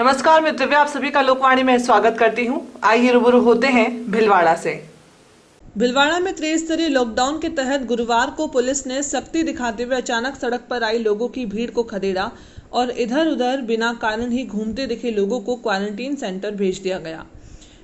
नमस्कार, मैं दिव्या आप सभी का लोकवाणी में स्वागत करती हूं। आइए रूबरू होते हैं भीलवाड़ा से। भीलवाड़ा में त्रिस्तरीय लॉकडाउन के तहत गुरुवार को पुलिस ने सख्ती दिखाते हुए अचानक सड़क पर आई लोगों की भीड़ को खदेड़ा और इधर उधर बिना कारण ही घूमते दिखे लोगों को क्वारंटीन सेंटर भेज दिया गया।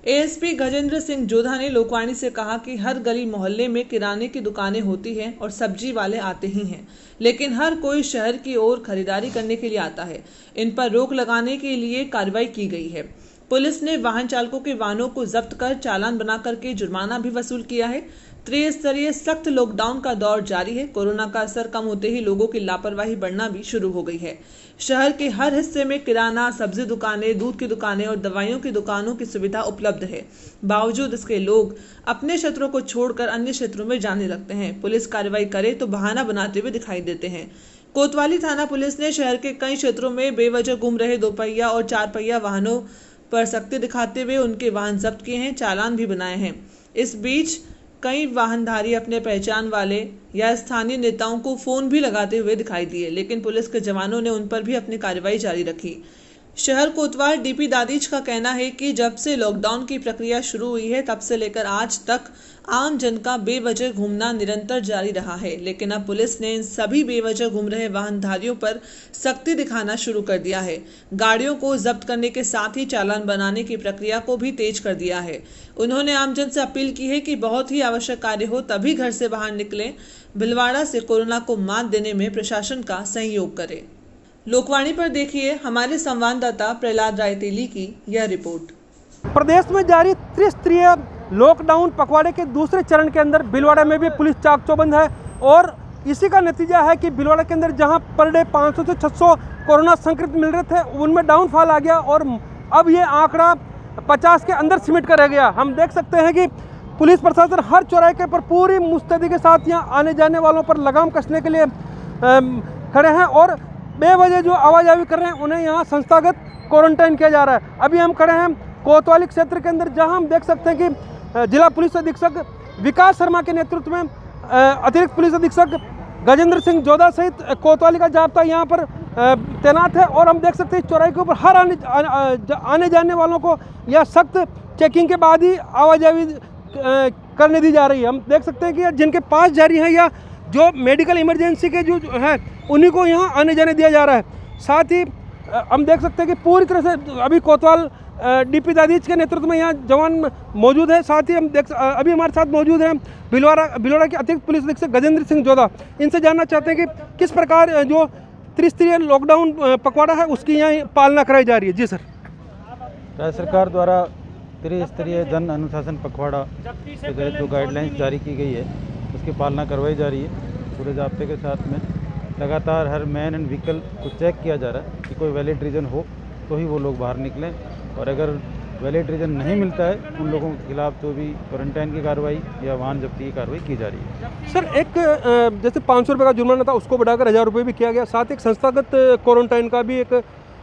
एएसपी गजेंद्र सिंह जोधा ने लोकवाणी से कहा कि हर गली मोहल्ले में किराने की दुकानें होती हैं और सब्जी वाले आते ही हैं, लेकिन हर कोई शहर की ओर खरीदारी करने के लिए आता है। इन पर रोक लगाने के लिए कार्रवाई की गई है। पुलिस ने वाहन चालकों के वाहनों को जब्त कर चालान बना करके जुर्माना भी वसूल किया है। त्रिस्तरीय सख्त लॉकडाउन का दौर जारी है। कोरोना का असर कम होते ही लोगों की लापरवाही बढ़ना भी शुरू हो गई है। शहर के हर हिस्से में किराना, सब्जी दुकानें, दूध की दुकानें और दवाइयों की दुकानों की सुविधा उपलब्ध है। बावजूद इसके लोग अपने क्षेत्रों को छोड़कर अन्य क्षेत्रों में जाने लगते हैं। पुलिस कार्रवाई करे तो बहाना बनाते हुए दिखाई देते हैं। कोतवाली थाना पुलिस ने शहर के कई क्षेत्रों में बेवजह घूम रहे 2 पहिया और 4 पहिया वाहनों पर सख्ती दिखाते हुए उनके वाहन जब्त किए हैं, चालान भी बनाए हैं। इस बीच कई वाहनधारी अपने पहचान वाले या स्थानीय नेताओं को फोन भी लगाते हुए दिखाई दिए, लेकिन पुलिस के जवानों ने उन पर भी अपनी कार्रवाई जारी रखी। शहर कोतवाल डीपी दादीच का कहना है कि जब से लॉकडाउन की प्रक्रिया शुरू हुई है तब से लेकर आज तक आम जन का बेवजह घूमना निरंतर जारी रहा है, लेकिन अब पुलिस ने इन सभी बेवजह घूम रहे वाहनधारियों पर सख्ती दिखाना शुरू कर दिया है। गाड़ियों को जब्त करने के साथ ही चालान बनाने की प्रक्रिया को भी तेज कर दिया है। उन्होंने आमजन से अपील की है कि बहुत ही आवश्यक कार्य हो तभी घर से बाहर निकलें। भीलवाड़ा से कोरोना को मात देने में प्रशासन का सहयोग करें। लोकवाणी पर देखिए हमारे संवाददाता प्रहलाद राय तेली की यह रिपोर्ट। प्रदेश में जारी त्रिस्तरीय लॉकडाउन पखवाड़े के दूसरे चरण के अंदर भीलवाड़ा में भी पुलिस चाक चौबंद है और इसी का नतीजा है कि भीलवाड़ा के अंदर जहां पर डे 500 से 600 कोरोना संक्रमित मिल रहे थे उनमें डाउनफॉल आ गया और अब ये आंकड़ा 50 के अंदर सिमट कर रह गया। हम देख सकते हैं कि पुलिस प्रशासन हर चौराहे के पर पूरी मुस्तैदी के साथ यहाँ आने जाने वालों पर लगाम कसने के लिए खड़े हैं और बेवजह जो आवाजाही कर रहे हैं उन्हें यहाँ संस्थागत क्वारंटाइन किया जा रहा है। अभी हम खड़े हैं कोतवाली क्षेत्र के अंदर जहां हम देख सकते हैं कि जिला पुलिस अधीक्षक विकास शर्मा के नेतृत्व में अतिरिक्त पुलिस अधीक्षक गजेंद्र सिंह जोधा सहित कोतवाली का जाब्ता यहाँ पर तैनात है और हम देख सकते हैं चौराहे के ऊपर हर आने जाने वालों को यह सख्त चेकिंग के बाद ही आवाजाही करने दी जा रही है। हम देख सकते हैं कि जिनके पास जारी है या जो मेडिकल इमरजेंसी के जो है उन्हीं को यहाँ आने जाने दिया जा रहा है। साथ ही हम देख सकते हैं कि पूरी तरह से अभी कोतवाल डीपी दादीच के नेतृत्व में यहाँ जवान मौजूद है। साथ ही हम अभी हमारे साथ मौजूद हैं भीलवाड़ा के अतिरिक्त पुलिस अधीक्षक गजेंद्र सिंह जोधा। इनसे जानना चाहते हैं कि किस प्रकार जो त्रिस्तरीय लॉकडाउन पखवाड़ा है उसकी यहाँ पालना कराई जा रही है। जी सर। राज्य सरकार द्वारा त्रिस्तरीय जन अनुशासन पखवाड़ा के तहत जो गाइडलाइंस जारी की गई है उसकी पालना करवाई जा रही है। पूरे जाब्ते के साथ में लगातार हर मैन एंड व्हीकल को चेक किया जा रहा है कि कोई वैलिड रीज़न हो तो ही वो लोग बाहर निकलें और अगर वैलिड रीज़न नहीं मिलता है उन लोगों के खिलाफ तो भी क्वारंटाइन की कार्रवाई या वाहन जब्ती की कार्रवाई की जा रही है। सर एक जैसे 500 रुपये का जुर्माना था उसको बढ़ाकर 1000 रुपये भी किया गया। साथ एक संस्थागत क्वारंटाइन का भी एक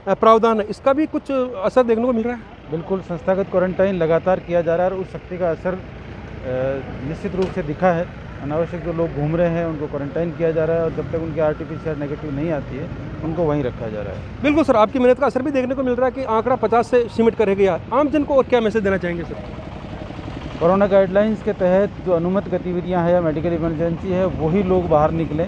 प्रावधान है, इसका भी कुछ असर देखने को मिल रहा है? बिल्कुल, संस्थागत क्वारंटाइन लगातार किया जा रहा है और उस सख्ती का असर निश्चित रूप से दिखा है। अनावश्यक जो लोग घूम रहे हैं उनको क्वारंटाइन किया जा रहा है और जब तक उनकी आरटीपीसीआर नेगेटिव नहीं आती है उनको वहीं रखा जा रहा है। बिल्कुल सर, आपकी मेहनत का असर भी देखने को मिल रहा है कि आंकड़ा 50 से सिमट कर रह गया। आम जन को और क्या मैसेज देना चाहेंगे सर? कोरोना गाइडलाइंस के तहत जो अनुमत गतिविधियां हैं या मेडिकल इमरजेंसी है वही लोग बाहर निकलें।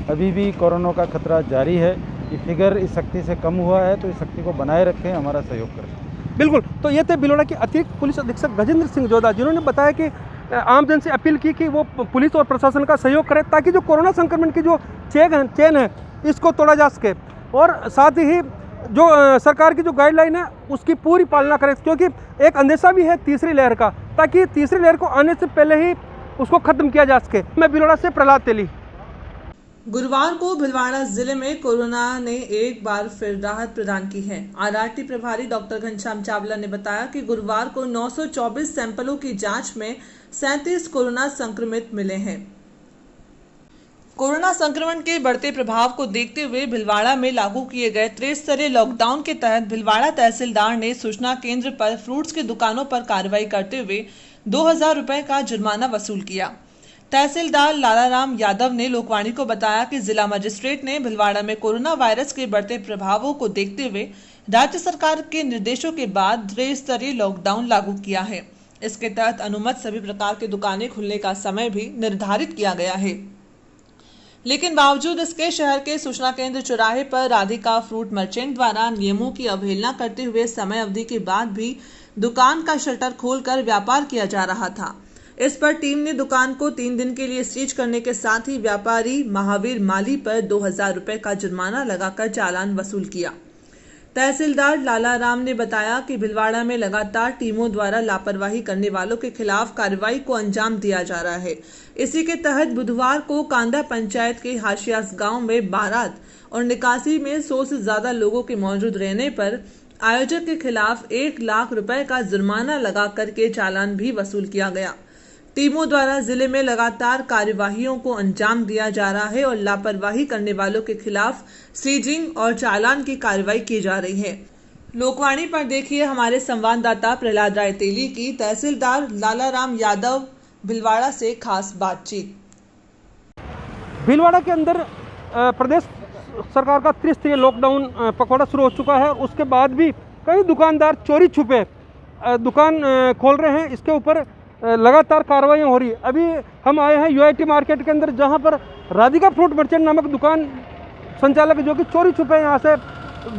अभी भी कोरोना का खतरा जारी है। ये फिगर इस सख्ती से कम हुआ है तो इस सख्ती को बनाए रखें, हमारा सहयोग करें। बिल्कुल, तो ये थे भीलवाड़ा के अतिरिक्त पुलिस अधीक्षक गजेंद्र सिंह जोधा जिन्होंने बताया कि आम जन से अपील की कि वो पुलिस और प्रशासन का सहयोग करें ताकि जो कोरोना संक्रमण की जो चेन है इसको तोड़ा जा सके और साथ ही जो सरकार की जो गाइडलाइन है उसकी पूरी पालना करें, क्योंकि एक अंदेशा भी है तीसरी लहर का, ताकि तीसरी लहर को आने से पहले ही उसको खत्म किया जा सके। मैं भीलवाड़ा से प्रहलाद तेली। गुरुवार को भीलवाड़ा जिले में कोरोना ने एक बार फिर राहत प्रदान की है। आरआरटी प्रभारी डॉक्टर घनश्याम चावला ने बताया कि गुरुवार को 924 सैंपलों की जांच में 37 कोरोना संक्रमित मिले हैं। कोरोना संक्रमण के बढ़ते प्रभाव को देखते हुए भीलवाड़ा में लागू किए गए त्रिस्तरीय लॉकडाउन के तहत भीलवाड़ा तहसीलदार ने सूचना केंद्र पर फ्रूट्स की दुकानों पर कार्रवाई करते हुए 2000 रुपए का जुर्माना वसूल किया। तहसीलदार लालाराम यादव ने लोकवाणी को बताया कि जिला मजिस्ट्रेट ने भिलवाड़ा में कोरोना वायरस के बढ़ते प्रभावों को देखते हुए राज्य सरकार के निर्देशों के बाद त्रिस्तरीय लॉकडाउन लागू किया है। इसके तहत अनुमत सभी प्रकार की दुकानें खुलने का समय भी निर्धारित किया गया है, लेकिन बावजूद इसके शहर के सूचना केंद्र चौराहे पर राधिका फ्रूट मर्चेंट द्वारा नियमों की अवहेलना करते हुए समय अवधि के बाद भी दुकान का शटर खोलकर व्यापार किया जा रहा था। इस पर टीम ने दुकान को 3 दिन के लिए सीज करने के साथ ही व्यापारी महावीर माली पर 2000 रुपए का जुर्माना लगाकर चालान वसूल किया। तहसीलदार लालाराम ने बताया कि भिलवाड़ा में लगातार टीमों द्वारा लापरवाही करने वालों के खिलाफ कार्रवाई को अंजाम दिया जा रहा है। इसी के तहत बुधवार को कांदा पंचायत के हाशियास गांव में बारात और निकासी में 100 से ज्यादा लोगों के मौजूद रहने पर आयोजक के खिलाफ 1 लाख रुपए का जुर्माना लगा करके चालान भी वसूल किया गया। टीमों द्वारा जिले में लगातार कार्यवाहियों को अंजाम दिया जा रहा है और लापरवाही करने वालों के खिलाफ सीजिंग और चालान की कार्रवाई की जा रही है। लोकवाणी पर देखिए हमारे संवाददाता प्रहलाद राय तेली की तहसीलदार लालाराम यादव भिलवाड़ा से खास बातचीत। भिलवाड़ा के अंदर प्रदेश सरकार का त्रिस्तरीय लॉकडाउन पखवाड़ा शुरू हो चुका है। उसके बाद भी कई दुकानदार चोरी छुपे दुकान खोल रहे हैं। इसके ऊपर लगातार कार्रवाई हो रही है। अभी हम आए हैं यूआईटी मार्केट के अंदर, जहां पर राधिका फ्रूट मर्चेंट नामक दुकान संचालक जो कि चोरी छुपे यहाँ से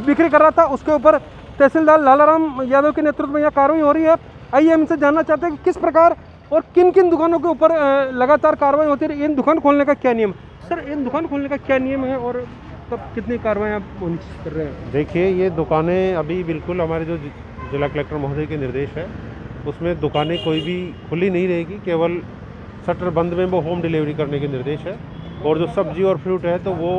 बिक्री कर रहा था, उसके ऊपर तहसीलदार लालाराम यादव के नेतृत्व में यह कार्रवाई हो रही है। आइए हम इनसे जानना चाहते हैं कि किस प्रकार और किन किन दुकानों के ऊपर लगातार कार्रवाई होती है। इन दुकान खोलने का क्या नियम है सर? इन दुकान खोलने का क्या नियम है और कब कितनी कार्रवाई आप कर रहे हैं? देखिए, ये दुकानें अभी बिल्कुल हमारे जो जिला कलेक्टर महोदय के निर्देश है उसमें दुकानें कोई भी खुली नहीं रहेगी, केवल शटर बंद में वो होम डिलीवरी करने के निर्देश है। और जो सब्जी और फ्रूट है तो वो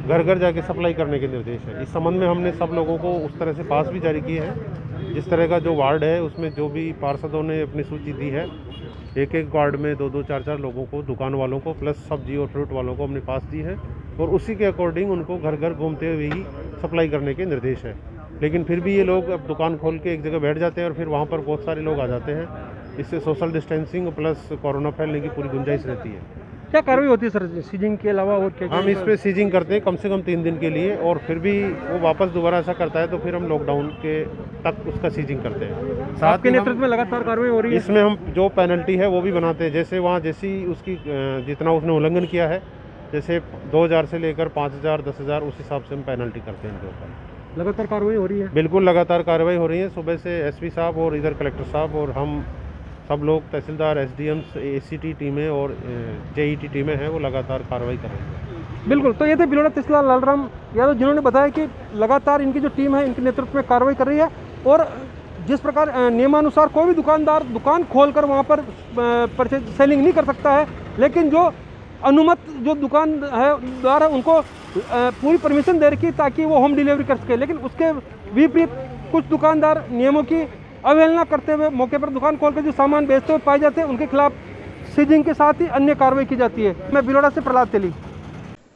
घर घर जाके सप्लाई करने के निर्देश है। इस संबंध में हमने सब लोगों को उस तरह से पास भी जारी किए हैं। जिस तरह का जो वार्ड है उसमें जो भी पार्षदों ने अपनी सूची दी है, एक वार्ड में 2-2, 4-4 लोगों को, दुकान वालों को प्लस सब्जी और फ्रूट वालों को हमने पास दी है और उसी के अकॉर्डिंग उनको घर घर घूमते हुए ही सप्लाई करने के निर्देश है। लेकिन फिर भी ये लोग अब दुकान खोल के एक जगह बैठ जाते हैं और फिर वहाँ पर बहुत सारे लोग आ जाते हैं। इससे सोशल डिस्टेंसिंग प्लस कोरोना फैलने की पूरी गुंजाइश रहती है। क्या कार्रवाई होती है सर सीजिंग के अलावा और क्या? हम इस पर सीजिंग करते हैं कम से कम 3 दिन के लिए, और फिर भी वो वापस दोबारा ऐसा करता है तो फिर हम लॉकडाउन के तक उसका सीजिंग करते हैं। साथ के नेतृत्व में लगातार कार्रवाई हो रही है। इसमें हम जो पेनल्टी है वो भी बनाते हैं। जैसे वहाँ जैसी उसकी जितना उसने उल्लंघन किया है, जैसे 2000 से लेकर 5000, 10,000, उस हिसाब से हम पेनल्टी करते हैं इनके ऊपर। लगातार कार्रवाई हो रही है? बिल्कुल लगातार कार्रवाई हो रही है। सुबह से एसपी साहब और इधर कलेक्टर साहब और हम सब लोग, तहसीलदार, एसडीएम्स, एसीटी टीमें और जेईटी टीमें हैं, वो लगातार कार्रवाई कर रही हैं। बिल्कुल। तो ये थे भिलवाड़ा तहसीलदार लालाराम यादव, जिन्होंने बताया कि लगातार इनकी जो टीम है इनके नेतृत्व में कार्रवाई कर रही है और जिस प्रकार नियमानुसार कोई भी दुकानदार दुकान खोलकर वहाँ पर परचेज सेलिंग नहीं कर सकता है, लेकिन जो अनुमत जो दुकान है द्वारा उनको पूरी परमिशन दे रखी ताकि वो होम डिलीवरी कर सके। लेकिन उसके विपरीत कुछ दुकानदार नियमों की अवहेलना करते हुए मौके पर दुकान खोलकर जो सामान बेचते हुए पाए जाते हैं, उनके खिलाफ सीजिंग के साथ ही अन्य कार्रवाई की जाती है। मैं भिलवाड़ा से प्रहलाद तेली।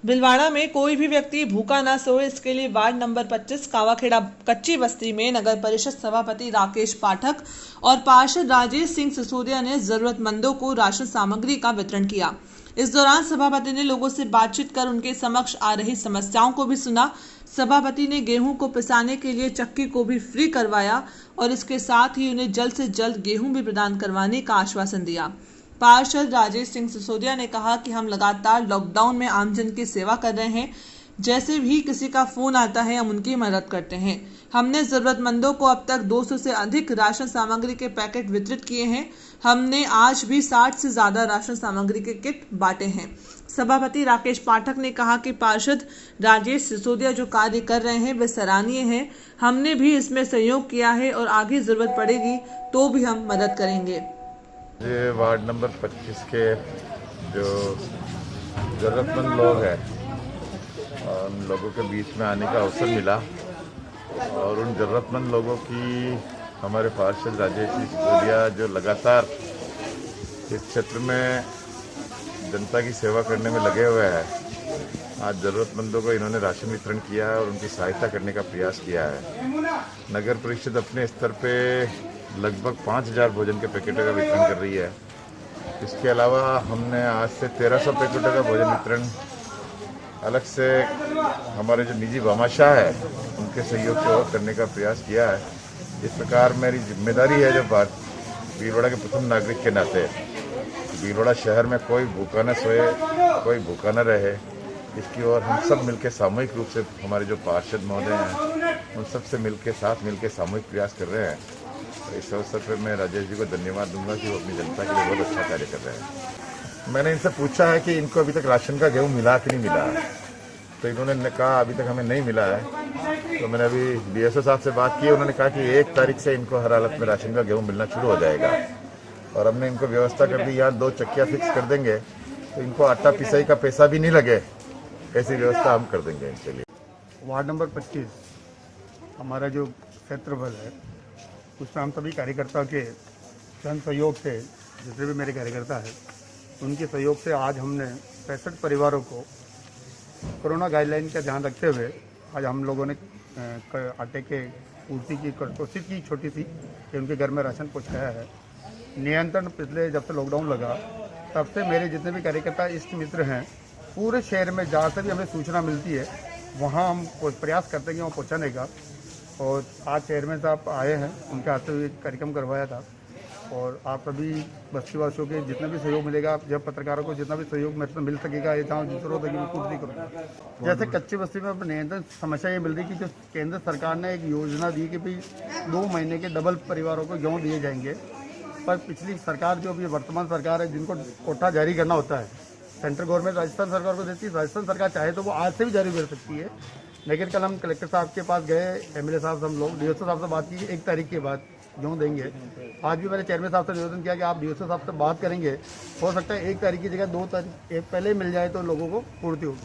भिलवाड़ा में कोई भी व्यक्ति भूखा ना सोए, इसके लिए वार्ड नंबर 25 कावाखेड़ा कच्ची बस्ती में नगर परिषद सभापति राकेश पाठक और पार्षद राजेश सिंह सिसोदिया ने जरूरतमंदों को राशन सामग्री का वितरण किया। इस दौरान सभापति ने लोगों से बातचीत कर उनके समक्ष आ रही समस्याओं को भी सुना। सभापति ने गेहूं को पिसाने के लिए चक्की को भी फ्री करवाया और इसके साथ ही उन्हें जल्द से जल्द गेहूं भी प्रदान करवाने का आश्वासन दिया। पार्षद राजेश सिंह सिसोदिया ने कहा कि हम लगातार लॉकडाउन में आमजन की सेवा कर रहे हैं। जैसे भी किसी का फोन आता है हम उनकी मदद करते हैं। हमने जरूरतमंदों को अब तक 200 से अधिक राशन सामग्री के पैकेट वितरित किए हैं। हमने आज भी 60 से ज्यादा राशन सामग्री के किट बांटे हैं। सभापति राकेश पाठक ने कहा कि पार्षद राजेश सिसोदिया जो कार्य कर रहे हैं वे सराहनीय हैं। हमने भी इसमें सहयोग किया है और आगे जरूरत पड़ेगी तो भी हम मदद करेंगे। ये वार्ड नंबर 25 के जो ज़रूरतमंद लोग हैं उन लोगों के बीच में आने का अवसर मिला और उन ज़रूरतमंद लोगों की हमारे पार्षद राजेश सिसोदिया जो लगातार इस क्षेत्र में जनता की सेवा करने में लगे हुए हैं, आज ज़रूरतमंदों को इन्होंने राशन वितरण किया है और उनकी सहायता करने का प्रयास किया है। नगर परिषद अपने स्तर पे लगभग 5000 भोजन के पैकेटों का वितरण कर रही है इसके अलावा हमने आज से 1300 पैकेटों का भोजन वितरण अलग से हमारे जो निजी भामाशाह है उनके सहयोग से और करने का प्रयास किया है। इस प्रकार मेरी जिम्मेदारी है जब बात भीलवाड़ा के प्रथम नागरिक के नाते भीलवाड़ा शहर में कोई भूखा न सोए, कोई भूखा न रहे, इसकी ओर हम सब मिलकर सामूहिक रूप से हमारे जो पार्षद महोदय हैं उन सब से मिलकर साथ मिलकर सामूहिक प्रयास कर रहे हैं। तो इस अवसर पर मैं राजेश जी को धन्यवाद दूंगा कि वो अपनी जनता के लिए बहुत अच्छा कार्य कर रहे हैं। मैंने इनसे पूछा है कि इनको अभी तक राशन का गेहूँ मिला कि नहीं मिला है, तो इन्होंने कहा अभी तक हमें नहीं मिला है। तो मैंने अभी DSO साहब से बात की, उन्होंने कहा कि 1 तारीख से इनको हर हालत में राशन का गेहूँ मिलना शुरू हो जाएगा और हमने इनको व्यवस्था कर दी, यहाँ 2 चक्कियाँ फिक्स कर देंगे तो इनको आटा पिसाई का पैसा भी नहीं लगे, ऐसी व्यवस्था हम कर देंगे इनके लिए। वार्ड नंबर 25 हमारा जो क्षेत्र बल है उसमें हम सभी कार्यकर्ता के जन सहयोग से, जितने भी मेरे कार्यकर्ता हैं उनके सहयोग से आज हमने 65 परिवारों को कोरोना गाइडलाइन का ध्यान रखते हुए आज हम लोगों ने आटे के पूर्ति की कोशिश की छोटी सी कि उनके घर में राशन पहुँचाया है। नियंत्रण पिछले जब से लॉकडाउन लगा तब से मेरे जितने भी कार्यकर्ता इष्ट मित्र हैं पूरे शहर में जहाँ से भी हमें सूचना मिलती है वहाँ हम प्रयास करते हैं कि वहाँ पहुँचाने का। और आज चेयरमैन साहब आए हैं, उनके हाथ से कार्यक्रम करवाया था और आप सभी बस्तीवासियों के जितना भी सहयोग मिलेगा, जब पत्रकारों को जितना भी सहयोग मेरे से मिल सकेगा ये जहाँ जरूरत होगी मैं पूर्ति करूँगा। जैसे कच्ची बस्ती में नियंत्रण समस्या ये मिल रही कि जो केंद्र सरकार ने एक योजना दी कि भाई 2 महीने के डबल परिवारों को गेहूँ दिए जाएंगे, पर पिछली सरकार जो अभी वर्तमान सरकार है जिनको कोटा जारी करना होता है, सेंट्रल गवर्नमेंट राजस्थान सरकार को देती है, राजस्थान सरकार चाहे तो वो आज से भी जारी कर सकती है। लेकिन कल हम कलेक्टर साहब के पास गए, MLA साहब हम लोग DSO साहब से बात की 1 तारीख के बाद गेहूँ देंगे। आज भी मैंने चेयरमैन साहब से निवेदन किया कि आप DSO साहब से बात करेंगे, हो सकता है 1 तारीख की जगह 2 तारीख पहले मिल जाए तो लोगों को पूर्ति होगी।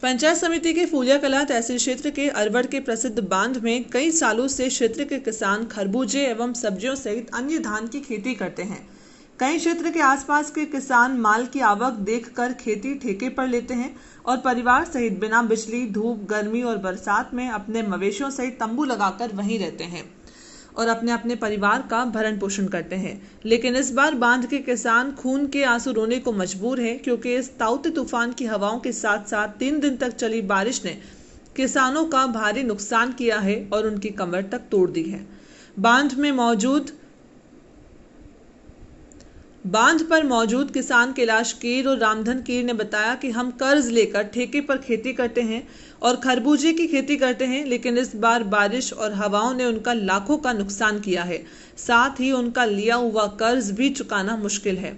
पंचायत समिति के फूलिया कला तहसील क्षेत्र के अरवड़ के प्रसिद्ध बांध में कई सालों से क्षेत्र के किसान खरबूजे एवं सब्जियों सहित अन्य धान की खेती करते हैं। कई क्षेत्र के आसपास के किसान माल की आवक देखकर खेती ठेके पर लेते हैं और परिवार सहित बिना बिजली, धूप, गर्मी और बरसात में अपने मवेशियों सहित तंबू लगाकर वहीं रहते हैं और अपने अपने परिवार का भरण पोषण करते हैं। लेकिन इस बार बांध के किसान खून के आंसू रोने को मजबूर हैं क्योंकि इस ताउते तूफान की हवाओं के साथ साथ 3 दिन तक चली बारिश ने किसानों का भारी नुकसान किया है और उनकी कमर तक तोड़ दी है। बांध पर मौजूद किसान कैलाश कीर और रामधन कीर ने बताया कि हम कर्ज लेकर ठेके पर खेती करते हैं और खरबूजे की खेती करते हैं, लेकिन इस बार बारिश और हवाओं ने उनका लाखों का नुकसान किया है, साथ ही उनका लिया हुआ कर्ज भी चुकाना मुश्किल है।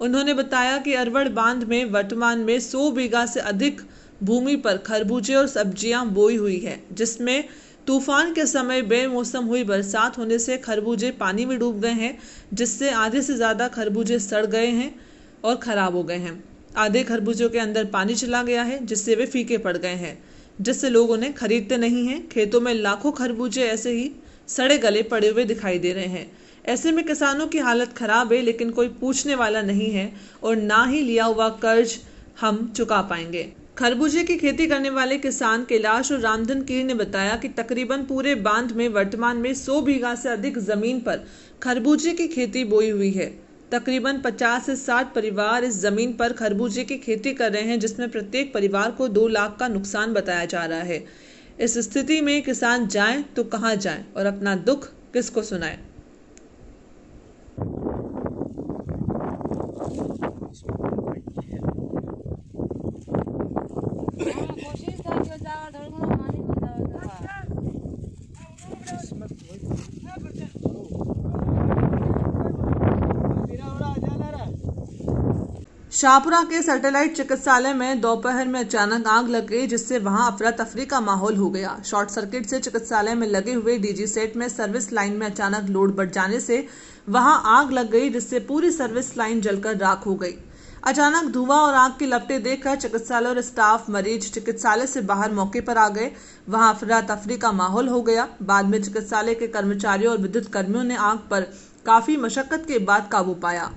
उन्होंने बताया कि अरवड़ बांध में वर्तमान में 100 बीघा से अधिक भूमि पर खरबूजे और सब्जियां बोई हुई है, जिसमें तूफान के समय बेमौसम हुई बरसात होने से खरबूजे पानी में डूब गए हैं, जिससे आधे से ज्यादा खरबूजे सड़ गए हैं और खराब हो गए हैं। आधे खरबूजों के अंदर पानी चला गया है, जिससे वे फीके पड़ गए हैं, जिससे लोग उन्हें खरीदते नहीं हैं। खेतों में लाखों खरबूजे ऐसे ही सड़े गले पड़े हुए दिखाई दे रहे हैं। ऐसे में किसानों की हालत खराब है, लेकिन कोई पूछने वाला नहीं है और ना ही लिया हुआ कर्ज हम चुका पाएंगे। खरबूजे की खेती करने वाले किसान कैलाश और रामधन कीर ने बताया कि तकरीबन पूरे बांध में वर्तमान में 100 बीघा से अधिक जमीन पर खरबूजे की खेती बोई हुई है। तकरीबन 50 से 60 परिवार इस जमीन पर खरबूजे की खेती कर रहे हैं, जिसमें प्रत्येक परिवार को 2 लाख का नुकसान बताया जा रहा है। इस स्थिति में किसान जाएं तो कहां जाएं और अपना दुख किसको सुनाएं। शाहपुरा के सैटेलाइट चिकित्सालय में दोपहर में अचानक आग लग गई, जिससे वहां अफरा तफरी का माहौल हो गया। शॉर्ट सर्किट से चिकित्सालय में लगे हुए डीजी सेट में सर्विस लाइन में अचानक लोड बढ़ जाने से वहां आग लग गई, जिससे पूरी सर्विस लाइन जलकर राख हो गई। अचानक धुआं और आग की लपटें देखकर चिकित्सालय और स्टाफ मरीज चिकित्सालय से बाहर मौके पर आ गए। वहां अफरा तफरी का माहौल हो गया। बाद में चिकित्सालय के कर्मचारियों और विद्युत कर्मियों ने आग पर काफी मशक्कत के बाद काबू पाया।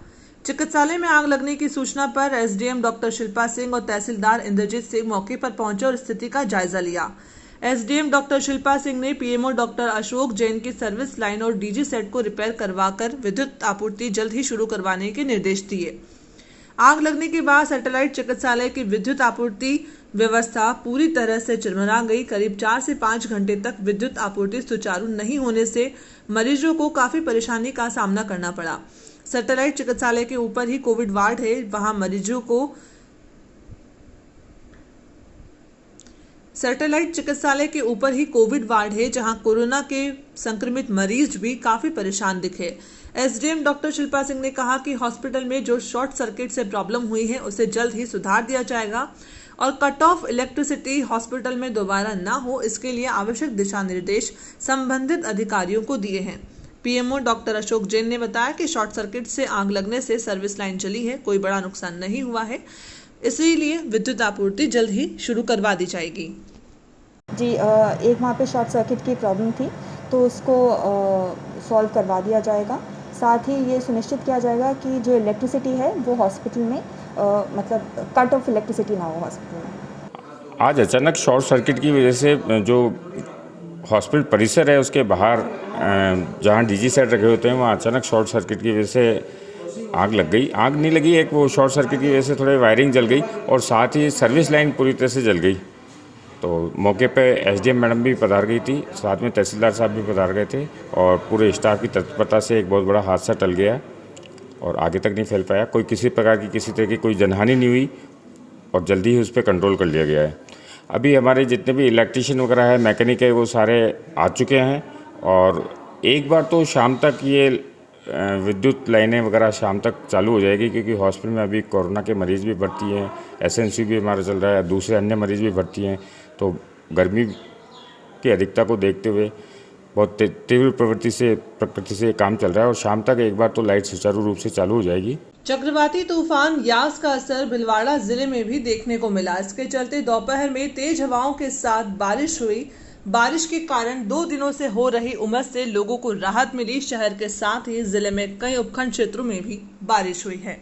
चिकित्सालय में आग लगने की सूचना पर एसडीएम डॉक्टर शिल्पा सिंह और तहसीलदार इंद्रजीत सिंह मौके पर पहुंचे और स्थिति का जायजा लिया। एसडीएम डॉक्टर शिल्पा सिंह ने पीएमओ डॉक्टर अशोक जैन की सर्विस लाइन और डीजी सेट को रिपेयर करवाकर विद्युत आपूर्ति जल्द ही शुरू करवाने के निर्देश दिए। आग लगने के बाद सैटेलाइट चिकित्सालय की विद्युत आपूर्ति व्यवस्था पूरी तरह से चरमरा गई। करीब 4 से 5 घंटे तक विद्युत आपूर्ति सुचारू नहीं होने से मरीजों को काफी परेशानी का सामना करना पड़ा। सैटेलाइट चिकित्सालय के ऊपर ही कोविड वार्ड है, वहां मरीजों को सैटेलाइट चिकित्सालय के ऊपर ही कोविड वार्ड है, जहां कोरोना के संक्रमित मरीज भी काफी परेशान दिखे। एसडीएम डॉक्टर शिल्पा सिंह ने कहा कि हॉस्पिटल में जो शॉर्ट सर्किट से प्रॉब्लम हुई है उसे जल्द ही सुधार दिया जाएगा और कट ऑफ इलेक्ट्रिसिटी हॉस्पिटल में दोबारा ना हो, इसके लिए आवश्यक दिशा निर्देश संबंधित अधिकारियों को दिए हैं। पीएमओ डॉक्टर अशोक जैन ने बताया कि शॉर्ट सर्किट से आग लगने से सर्विस लाइन जली है, कोई बड़ा नुकसान नहीं हुआ है, इसलिए विद्युत आपूर्ति जल्द ही शुरू करवा दी जाएगी। जी, एक वहाँ पे शॉर्ट सर्किट की प्रॉब्लम थी, तो उसको सॉल्व करवा दिया जाएगा। साथ ही ये सुनिश्चित किया जाएगा कि जो इलेक्ट्रिसिटी है वो हॉस्पिटल में मतलब कट ऑफ इलेक्ट्रिसिटी ना हो हॉस्पिटल में। आज अचानक शॉर्ट सर्किट की वजह से जो हॉस्पिटल परिसर है उसके बाहर जहाँ डीजी सेट रखे होते हैं वहाँ अचानक शॉर्ट सर्किट की वजह से आग लग गई। आग नहीं लगी, एक वो शॉर्ट सर्किट की वजह से थोड़ी वायरिंग जल गई और साथ ही सर्विस लाइन पूरी तरह से जल गई। तो मौके पे एसडीएम मैडम भी पधार गई थी, साथ में तहसीलदार साहब भी पधार गए थे और पूरे स्टाफ की तत्परता से एक बहुत बड़ा हादसा टल गया और आगे तक नहीं फैल पाया। कोई किसी प्रकार की किसी तरह की कोई जनहानि नहीं हुई और जल्दी ही उस पर कंट्रोल कर लिया गया है। अभी हमारे जितने भी इलेक्ट्रीशियन वगैरह है, मैकेनिक है, वो सारे आ चुके हैं और एक बार तो शाम तक ये विद्युत लाइनें वगैरह शाम तक चालू हो जाएगी, क्योंकि हॉस्पिटल में अभी कोरोना के मरीज़ भी भर्ती हैं, एसएनसी भी हमारा चल रहा है, दूसरे अन्य मरीज़ भी भर्ती हैं। तो गर्मी की अधिकता को देखते हुए बहुत तीव्र प्रकृति से काम चल रहा है और शाम तक एक बार तो लाइट सुचारू रूप से चालू हो जाएगी। चक्रवाती तूफान यास का असर भिलवाड़ा जिले में भी देखने को मिला। इसके चलते दोपहर में तेज हवाओं के साथ बारिश हुई। बारिश के कारण 2 दिनों से हो रही उमस से लोगों को राहत मिली। शहर के साथ ही जिले में कई उपखंड क्षेत्रों में भी बारिश हुई है।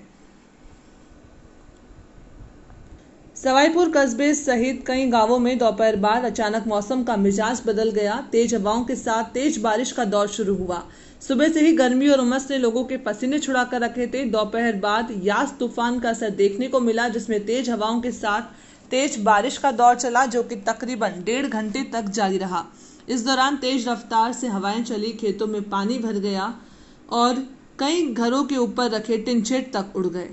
सवाईपुर कस्बे सहित कई गांवों में दोपहर बाद अचानक मौसम का मिजाज बदल गया। तेज हवाओं के साथ तेज बारिश का दौर शुरू हुआ। सुबह से ही गर्मी और उमस ने लोगों के पसीने छुड़ाकर रखे थे। दोपहर बाद यास तूफान का असर देखने को मिला, जिसमें तेज हवाओं के साथ तेज बारिश का दौर चला, जो कि तकरीबन 1.5 घंटे तक जारी रहा। इस दौरान तेज रफ्तार से हवाएं चली, खेतों में पानी भर गया और कई घरों के ऊपर रखे टिन शेड तक उड़ गए।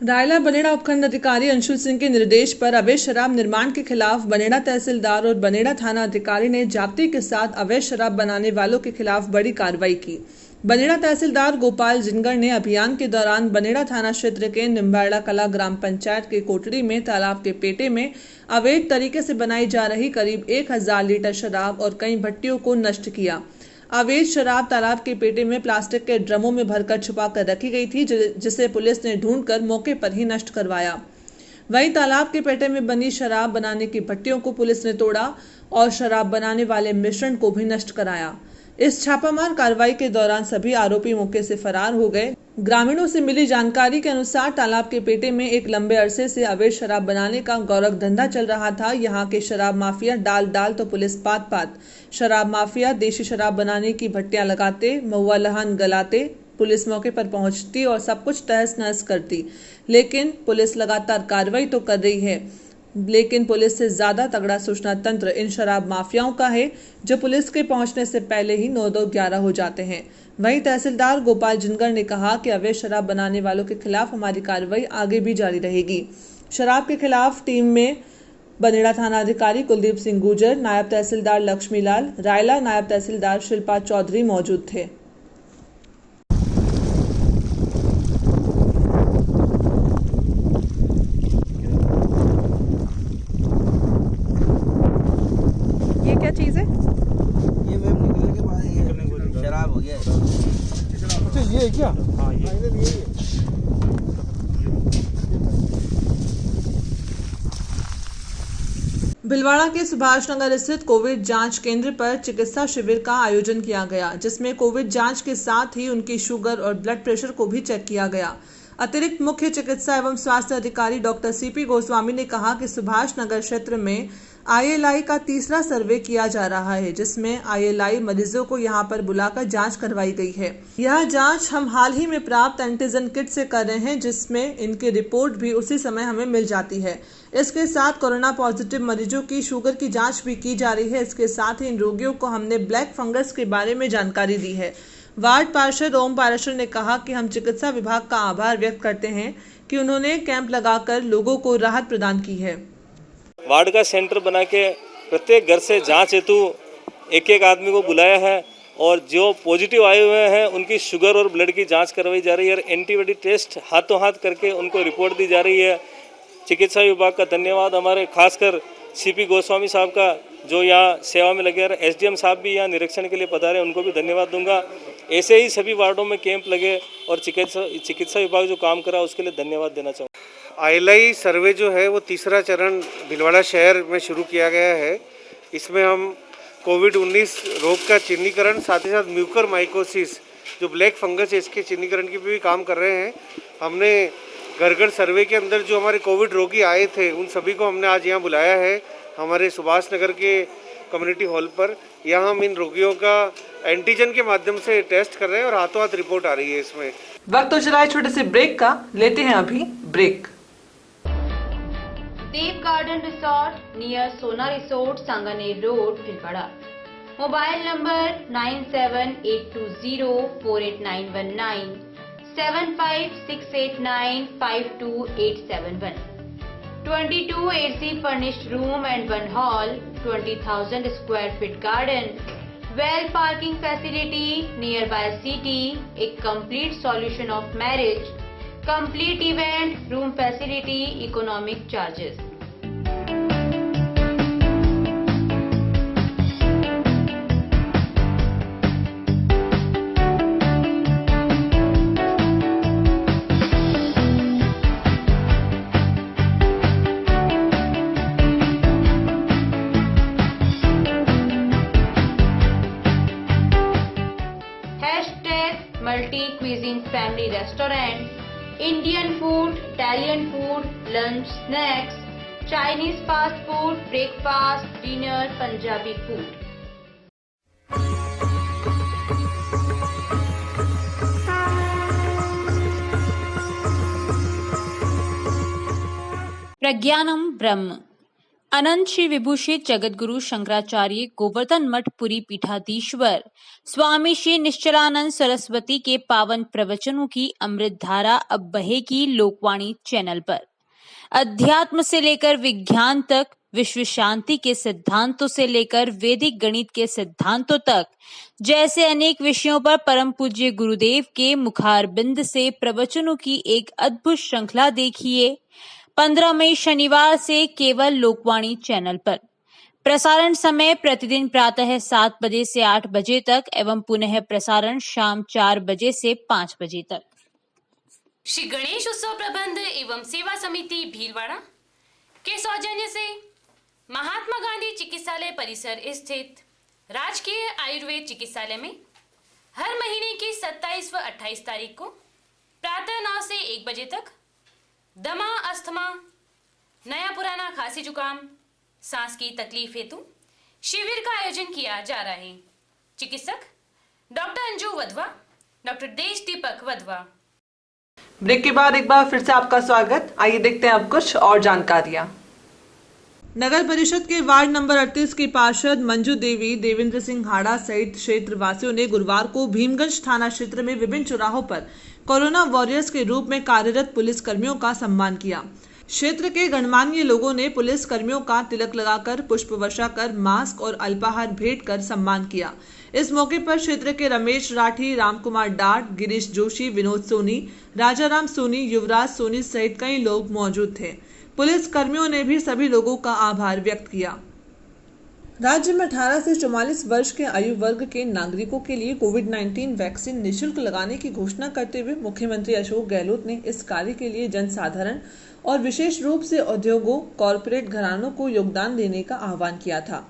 रायला बनेड़ा उपखंड अधिकारी अंशुल सिंह के निर्देश पर अवैध शराब निर्माण के खिलाफ बनेड़ा तहसीलदार और बनेड़ा थाना अधिकारी ने जाब्ते के साथ अवैध शराब बनाने वालों के खिलाफ बड़ी कार्रवाई की। बनेड़ा तहसीलदार गोपाल जिनगर ने अभियान के दौरान बनेड़ा थाना क्षेत्र के निम्बाड़ा कला ग्राम पंचायत के कोटड़ी में तालाब के पेटे में अवैध तरीके से बनाई जा रही करीब 1000 लीटर शराब और कई भट्टियों को नष्ट किया। अवैध शराब तालाब के पेटे में प्लास्टिक के ड्रमों में भरकर छुपा कर रखी गई थी, जिसे पुलिस ने ढूंढकर मौके पर ही नष्ट करवाया। वहीं तालाब के पेटे में बनी शराब बनाने की भट्टियों को पुलिस ने तोड़ा और शराब बनाने वाले मिश्रण को भी नष्ट कराया। इस छापामार कार्रवाई के दौरान सभी आरोपी मौके से फरार हो गए। ग्रामीणों से मिली जानकारी के अनुसार तालाब के पेटे में एक लंबे अरसे से अवैध शराब बनाने का गौरव धंधा चल रहा था। यहाँ के शराब माफिया डाल तो पुलिस पात शराब माफिया देशी शराब बनाने की भट्टियां लगाते, महुआ लहान गलाते। पुलिस मौके पर पहुंचती और सब कुछ तहस नहस करती, लेकिन पुलिस लगातार कार्रवाई तो कर रही है, लेकिन पुलिस से ज्यादा तगड़ा सूचना तंत्र इन शराब माफियाओं का है, जो पुलिस के पहुंचने से पहले ही 9-2-11 हो जाते हैं। वहीं तहसीलदार गोपाल जिनगर ने कहा कि अवैध शराब बनाने वालों के खिलाफ हमारी कार्रवाई आगे भी जारी रहेगी। शराब के खिलाफ टीम में बनेड़ा थाना अधिकारी कुलदीप सिंह गुर्जर, नायब तहसीलदार लक्ष्मीलाल, रायला नायब तहसीलदार शिल्पा चौधरी मौजूद थे। ये क्या चीज़ है? ये मैम निकलने के बाद ये शराब हो गया है। अच्छा ये है क्या? हाँ ये भिलवाड़ा के सुभाष नगर स्थित कोविड जांच केंद्र पर चिकित्सा शिविर का आयोजन किया गया, जिसमें कोविड जांच के साथ ही उनकी शुगर और ब्लड प्रेशर को भी चेक किया गया। अतिरिक्त मुख्य चिकित्सा एवं स्वास्थ्य अधिकारी डॉक्टर सीपी गोस्वामी ने कहा कि सुभाष नगर क्षेत्र में ILI का तीसरा सर्वे किया जा रहा है, जिसमें ILI मरीजों को यहां पर बुलाकर जांच करवाई गई है। यह जांच हम हाल ही में प्राप्त एंटीजन किट से कर रहे हैं, जिसमें इनकी रिपोर्ट भी उसी समय हमें मिल जाती है। इसके साथ कोरोना पॉजिटिव मरीजों की शुगर की जांच भी की जा रही है। इसके साथ ही इन रोगियों को हमने ब्लैक फंगस के बारे में जानकारी दी है। वार्ड पार्षद ओम पारेश्वर ने कहा कि हम चिकित्सा विभाग का आभार व्यक्त करते हैं कि उन्होंने कैंप लगाकर लोगों को राहत प्रदान की है। वार्ड का सेंटर बना के प्रत्येक घर से जांच हेतु एक एक आदमी को बुलाया है और जो पॉजिटिव आए हुए हैं उनकी शुगर और ब्लड की जांच करवाई जा रही है और एंटीबॉडी टेस्ट हाथों हाथ करके उनको रिपोर्ट दी जा रही है। चिकित्सा विभाग का धन्यवाद, हमारे खासकर सीपी गोस्वामी साहब का जो यहाँ सेवा में लगे, SDM साहब भी यहाँ निरीक्षण के लिए पधारे, उनको भी धन्यवाद दूंगा। ऐसे ही सभी वार्डों में कैंप लगे और चिकित्सा विभाग जो काम करा उसके लिए धन्यवाद देना चाहूँगा। ILI सर्वे जो है वो तीसरा चरण भिलवाड़ा शहर में शुरू किया गया है। इसमें हम कोविड-19 रोग का चिन्हीकरण, साथ ही साथ म्यूकर माइकोसिस जो ब्लैक फंगस है इसके चिन्हीकरण की भी काम कर रहे हैं। हमने घर घर सर्वे के अंदर जो हमारे कोविड रोगी आए थे उन सभी को हमने आज यहाँ बुलाया है हमारे सुभाष नगर के कम्युनिटी हॉल पर। यहाँ हम इन रोगियों का एंटीजन के माध्यम से टेस्ट कर रहे हैं और हाथों हाथ रिपोर्ट आ रही है इसमें। वक्त तो चला है छोटे से ब्रेक का, लेते हैं अभी ब्रेक। देव गार्डन रिसोर्ट नियर सोना resort, Sanganer road, Bhilwara. Mobile number 9782048919, 7568952871। 22 AC furnished room and 1 hall, 20,000 square feet garden, well parking facility nearby city, a complete solution of marriage, complete event room facility, economic charges. Multi cuisine family restaurant, Indian food, Italian food, lunch, snacks, Chinese fast food, breakfast, dinner, Punjabi food. प्रज्ञानम ब्रह्म। अनंत श्री विभूषित जगतगुरु शंकराचार्य गोवर्धन मठ पुरी पीठाधीश्वर स्वामी श्री निश्चलानंद सरस्वती के पावन प्रवचनों की अमृत धारा अब बहेगी Lokvani channel पर। अध्यात्म से लेकर विज्ञान तक, विश्व शांति के सिद्धांतों से लेकर वैदिक गणित के सिद्धांतों तक, जैसे अनेक विषयों पर परम पूज्य गुरुदेव के मुखारबिंद से प्रवचनों की एक अद्भुत श्रृंखला देखिए 15 मई शनिवार से केवल लोकवाणी चैनल पर। प्रसारण समय प्रतिदिन प्रातः 7 बजे से 8 बजे तक एवं पुनः प्रसारण शाम 4 बजे से 5 बजे तक। श्री गणेश उत्सव प्रबंध एवं सेवा समिति भीलवाड़ा के सौजन्य से महात्मा गांधी चिकित्सालय परिसर स्थित राजकीय आयुर्वेद चिकित्सालय में हर महीने की 27 व 28 तारीख को प्रातः 9 से 1 बजे तक दमा, अस्थमा, नया पुराना खांसी जुकाम, सांस की तकलीफ हेतु शिविर का आयोजन किया जा रहा है। चिकित्सक डॉक्टर अंजू वधवा, डॉक्टर देश दीपक वधवा। ब्रेक के बाद एक बार फिर से आपका स्वागत। आइए देखते हैं अब कुछ और जानकारियां। नगर परिषद के वार्ड नंबर 38 की पार्षद मंजू देवी, देवेंद्र सिंह हाड़ा सहित क्षेत्र वासियों ने गुरुवार को भीमगंज थाना क्षेत्र में विभिन्न चौराहों पर कोरोना वॉरियर्स के रूप में कार्यरत पुलिस कर्मियों का सम्मान किया। क्षेत्र के गणमान्य लोगों ने पुलिस कर्मियों का तिलक लगाकर, पुष्प वर्षा कर, मास्क और अल्पाहार भेंट कर सम्मान किया। इस मौके पर क्षेत्र के रमेश राठी, रामकुमार डाट, गिरीश जोशी, विनोद सोनी, राजाराम सोनी, युवराज सोनी सहित कई लोग मौजूद थे। पुलिस कर्मियों ने भी सभी लोगों का आभार व्यक्त किया। राज्य में 18 से 44 वर्ष के आयु वर्ग के नागरिकों के लिए कोविड-19 वैक्सीन निःशुल्क लगाने की घोषणा करते हुए मुख्यमंत्री अशोक गहलोत ने इस कार्य के लिए जनसाधारण और विशेष रूप से उद्योगों, कॉरपोरेट घरानों को योगदान देने का आह्वान किया था।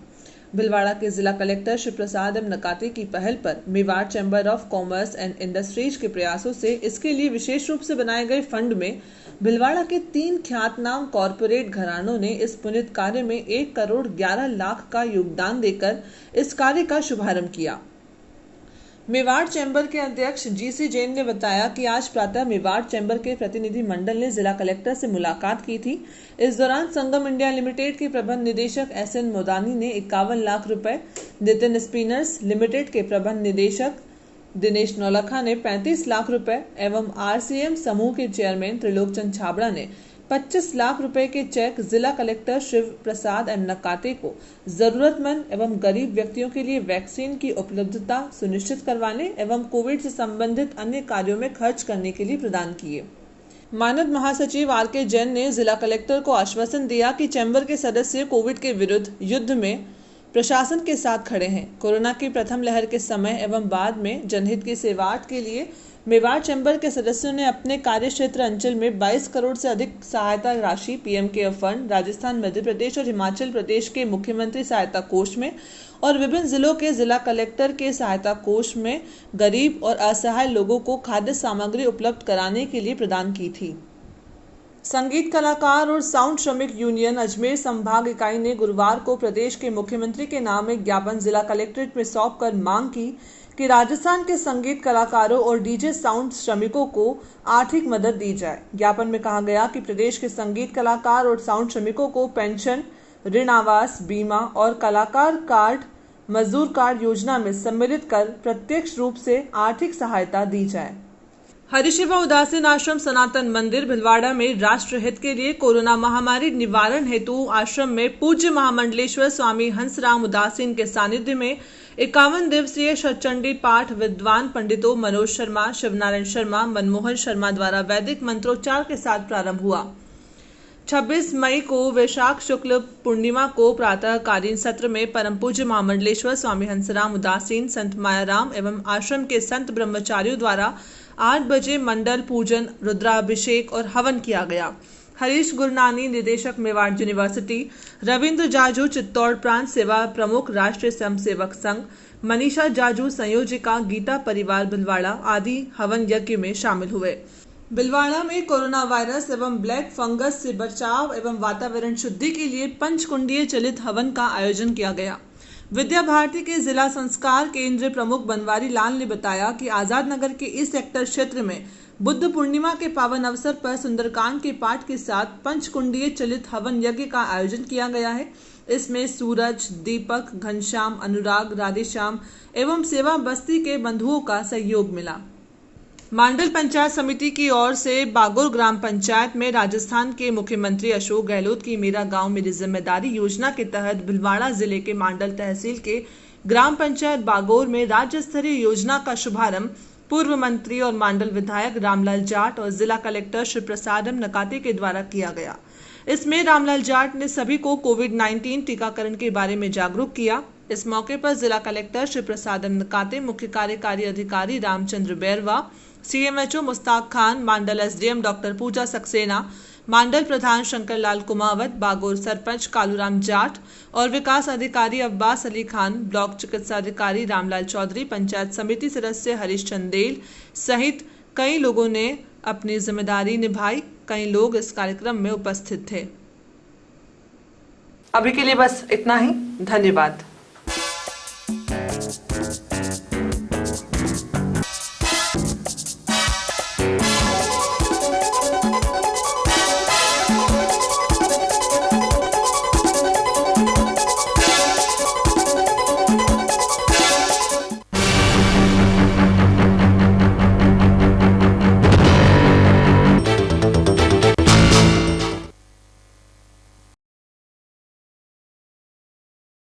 भिलवाड़ा के जिला कलेक्टर शिव प्रसाद एम नकाते की पहल पर Mewar chamber of commerce and industries के प्रयासों से इसके लिए विशेष रूप से बनाए गए फंड में भिलवाड़ा के 3 ख्यातनाम कॉरपोरेट घरानों ने इस पुनीत कार्य में 1 करोड़ 11 लाख का योगदान देकर इस कार्य का शुभारंभ किया। मेवाड़ चैम्बर के अध्यक्ष जीसी जैन ने बताया कि आज प्रातः मेवाड़ चैम्बर के प्रतिनिधि मंडल ने जिला कलेक्टर से मुलाकात की थी। इस दौरान संगम इंडिया लिमिटेड के प्रबंध निदेशक एसएन मोदानी ने 51 लाख रुपए, नितिन स्पिनर्स लिमिटेड के प्रबंध निदेशक दिनेश नौलखा ने 35 लाख रुपए एवं आरसीएम समूह के चेयरमैन त्रिलोकचंद छाबड़ा ने 25 लाख रुपए के चेक जिला कलेक्टर शिव प्रसाद एम नकाते को जरूरतमंद एवं गरीब व्यक्तियों के लिए वैक्सीन की उपलब्धता सुनिश्चित करवाने एवं कोविड से संबंधित अन्य कार्यों में खर्च करने के लिए प्रदान किए। मानद महासचिव आर.के. जैन ने जिला कलेक्टर को आश्वासन दिया कि चैम्बर के सदस्य कोविड के विरुद्ध युद्ध में प्रशासन के साथ खड़े हैं। कोरोना की प्रथम लहर के समय एवं बाद में जनहित की सेवार्थ के लिए मेवाड़ चैम्बर के सदस्यों ने अपने कार्य क्षेत्र अंचल में 22 करोड़ से अधिक सहायता राशि PM care fund, Rajasthan, Madhya Pradesh और हिमाचल प्रदेश के मुख्यमंत्री सहायता कोष में और विभिन्न जिलों के जिला कलेक्टर के सहायता कोष में गरीब और असहाय लोगों को खाद्य सामग्री उपलब्ध कराने के लिए प्रदान की थी। संगीत कलाकार और साउंड श्रमिक यूनियन अजमेर संभाग इकाई ने गुरुवार को प्रदेश के मुख्यमंत्री के नाम एक ज्ञापन जिला कलेक्ट्रेट में सौंपकर मांग की कि राजस्थान के संगीत कलाकारों और डीजे साउंड श्रमिकों को आर्थिक मदद दी जाए। ज्ञापन में कहा गया कि प्रदेश के संगीत कलाकार और साउंड श्रमिकों को पेंशन, ऋण आवास, बीमा और कलाकार कार्ड, मजदूर कार्ड योजना में सम्मिलित कर प्रत्यक्ष रूप से आर्थिक सहायता दी जाए। हरिशिवा उदासीन आश्रम सनातन मंदिर भिलवाड़ा में राष्ट्र हित के लिए कोरोना महामारी निवारण हेतु आश्रम में पूज्य महामंडलेश्वर स्वामी हंसराम उदासीन के सानिध्य में 51 दिवसीय षटचंडी पाठ विद्वान पंडितों मनोज शर्मा, शिवनारायण शर्मा, मनमोहन शर्मा द्वारा वैदिक मंत्रोच्चार के साथ प्रारंभ हुआ। 26 मई को वैशाख शुक्ल पूर्णिमा को प्रातःकालीन सत्र में परम पूज्य महामंडलेश्वर स्वामी हंसराम उदासीन, संत मायाराम एवं आश्रम के संत ब्रह्मचारियों द्वारा 8 बजे मंडल पूजन, रुद्राभिषेक और हवन किया गया। हरीश गुरनानी, निदेशक मेवाड़ यूनिवर्सिटी, रविंद्र जाजू, चित्तौड़ प्रांत सेवा प्रमुख, राष्ट्रीय स्वयंसेवक संघ, मनीषा जाजू, संयोजिका, गीता परिवार भिलवाड़ा आदि हवन यज्ञ में शामिल हुए। भिलवाड़ा में कोरोना वायरस एवं ब्लैक फंगस से बचाव एवं वातावरण शुद्धि के लिए पंचकुंडीय चलित हवन का आयोजन किया गया। विद्या भारती के जिला संस्कार केंद्र प्रमुख बनवारी लाल ने बताया कि आजाद नगर के इस सेक्टर क्षेत्र में बुद्ध पूर्णिमा के पावन अवसर पर सुंदरकांड के पाठ के साथ पंचकुंडीय चलित हवन यज्ञ का आयोजन किया गया है। इसमें सूरज, दीपक, घनश्याम, अनुराग, राधेश्याम एवं सेवा बस्ती के बंधुओं का सहयोग मिला। मांडल पंचायत समिति की ओर से बागोर ग्राम पंचायत में राजस्थान के मुख्यमंत्री अशोक गहलोत की मेरा गांव मेरी जिम्मेदारी योजना के तहत भिलवाड़ा जिले के मांडल तहसील के ग्राम पंचायत बागोर में राज्य स्तरीय योजना का शुभारंभ पूर्व मंत्री और मांडल विधायक रामलाल जाट और जिला कलेक्टर शिव प्रसाद एम नकाते के द्वारा किया गया। इसमें रामलाल जाट ने सभी को कोविड-19 टीकाकरण के बारे में जागरूक किया। इस मौके पर जिला कलेक्टर शिव प्रसाद एम नकाते, मुख्य कार्यकारी अधिकारी Ramchandra Bairwa, CMHO Mushtaq Khan, Mandal SDM doctor Puja Saxena, Mandal प्रधान शंकर लाल कुमावत, बागोर सरपंच कालूराम जाट और विकास अधिकारी अब्बास अली खान, ब्लॉक चिकित्सा अधिकारी रामलाल चौधरी, पंचायत समिति सदस्य हरीश चंदेल सहित कई लोगों ने अपनी जिम्मेदारी निभाई। कई लोग इस कार्यक्रम में उपस्थित थे। अभी के लिए बस इतना ही। धन्यवाद।